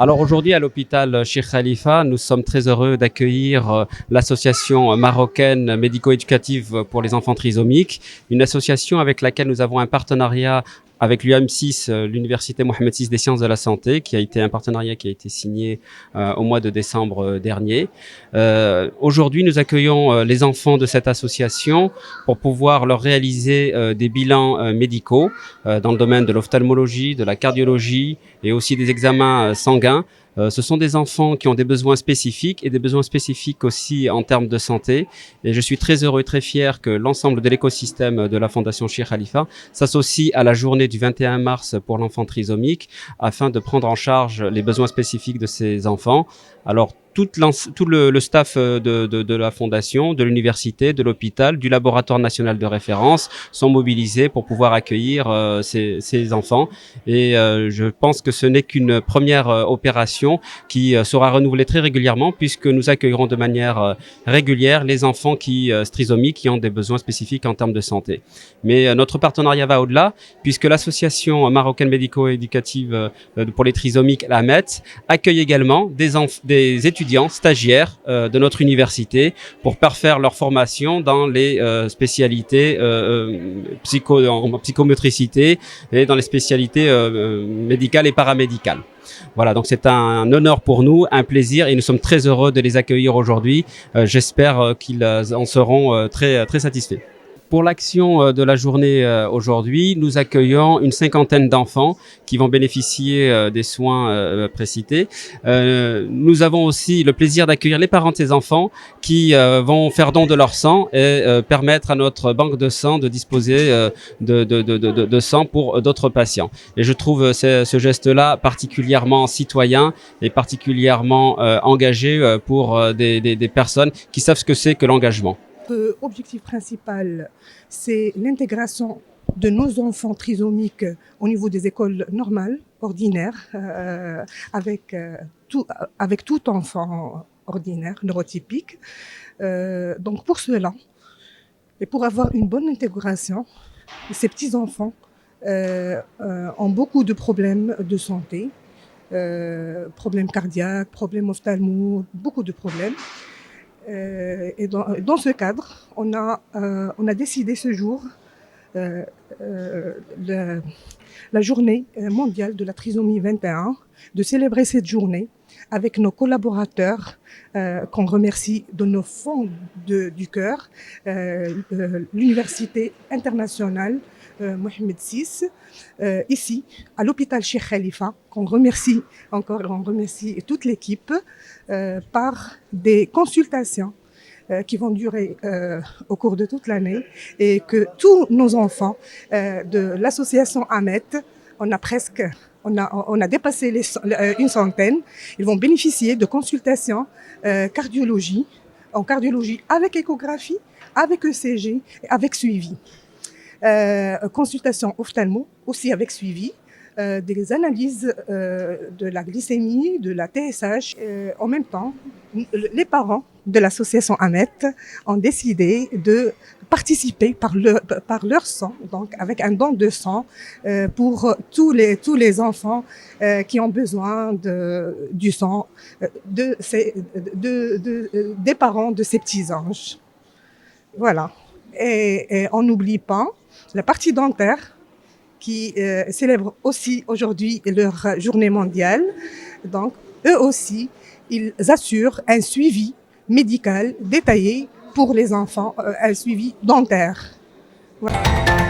Alors aujourd'hui à l'hôpital Cheikh Khalifa, nous sommes très heureux d'accueillir l'association marocaine médico-éducative pour les enfants trisomiques, une association avec laquelle nous avons un partenariat avec l'UM6, l'Université Mohamed VI des sciences de la santé, qui a été un partenariat qui a été signé au mois de décembre dernier. Aujourd'hui, nous accueillons les enfants de cette association pour pouvoir leur réaliser des bilans médicaux dans le domaine de l'ophtalmologie, de la cardiologie et aussi des examens sanguins. Ce sont des enfants qui ont des besoins spécifiques et des besoins spécifiques aussi en termes de santé. Et je suis très heureux et très fier que l'ensemble de l'écosystème de la Fondation Cheikh Khalifa s'associe à la journée du 21 mars pour l'enfant trisomique afin de prendre en charge les besoins spécifiques de ces enfants. Alors, tout le staff de la fondation, de l'université, de l'hôpital, du laboratoire national de référence sont mobilisés pour pouvoir accueillir ces enfants. Et je pense que ce n'est qu'une première opération qui sera renouvelée très régulièrement puisque nous accueillerons de manière régulière les enfants trisomiques qui ont des besoins spécifiques en termes de santé. Mais notre partenariat va au-delà puisque l'association marocaine médico-éducative pour les trisomiques, l'AMET, accueille également des étudiants stagiaires de notre université pour parfaire leur formation dans les spécialités en psychomotricité et dans les spécialités médicales et paramédicales. Voilà, donc c'est un honneur pour nous, un plaisir et nous sommes très heureux de les accueillir aujourd'hui. J'espère qu'ils en seront très satisfaits. Pour l'action de la journée aujourd'hui, nous accueillons une cinquantaine d'enfants qui vont bénéficier des soins précités. Nous avons aussi le plaisir d'accueillir les parents de ces enfants qui vont faire don de leur sang et permettre à notre banque de sang de disposer de sang pour d'autres patients. Et je trouve ce geste-là particulièrement citoyen et particulièrement engagé pour des personnes qui savent ce que c'est que l'engagement. L'objectif principal, c'est l'intégration de nos enfants trisomiques au niveau des écoles normales, ordinaires, avec tout enfant ordinaire, neurotypique. Donc pour cela, et pour avoir une bonne intégration, ces petits-enfants ont beaucoup de problèmes de santé, problèmes cardiaques, problèmes ophtalmo, beaucoup de problèmes. Et dans ce cadre, on a décidé ce jour la journée mondiale de la trisomie 21, de célébrer cette journée avec nos collaborateurs qu'on remercie de nos fonds du cœur, l'Université internationale Mohamed VI, ici à l'hôpital Cheikh Khalifa, qu'on remercie encore, on remercie toute l'équipe par des consultations qui vont durer au cours de toute l'année et que tous nos enfants de l'association AMET, on a dépassé une centaine, ils vont bénéficier de consultations en cardiologie avec échographie, avec ECG et avec suivi. Consultation ophtalmo aussi avec suivi, des analyses de la glycémie, de la TSH. En même temps, les parents de l'association AMET ont décidé de participer par leur sang, donc avec un don de sang pour tous les enfants qui ont besoin du sang des parents de ces petits anges. Voilà. Et on n'oublie pas la partie dentaire qui célèbre aussi aujourd'hui leur journée mondiale. Donc, eux aussi, ils assurent un suivi médical détaillé pour les enfants, un suivi dentaire. Voilà.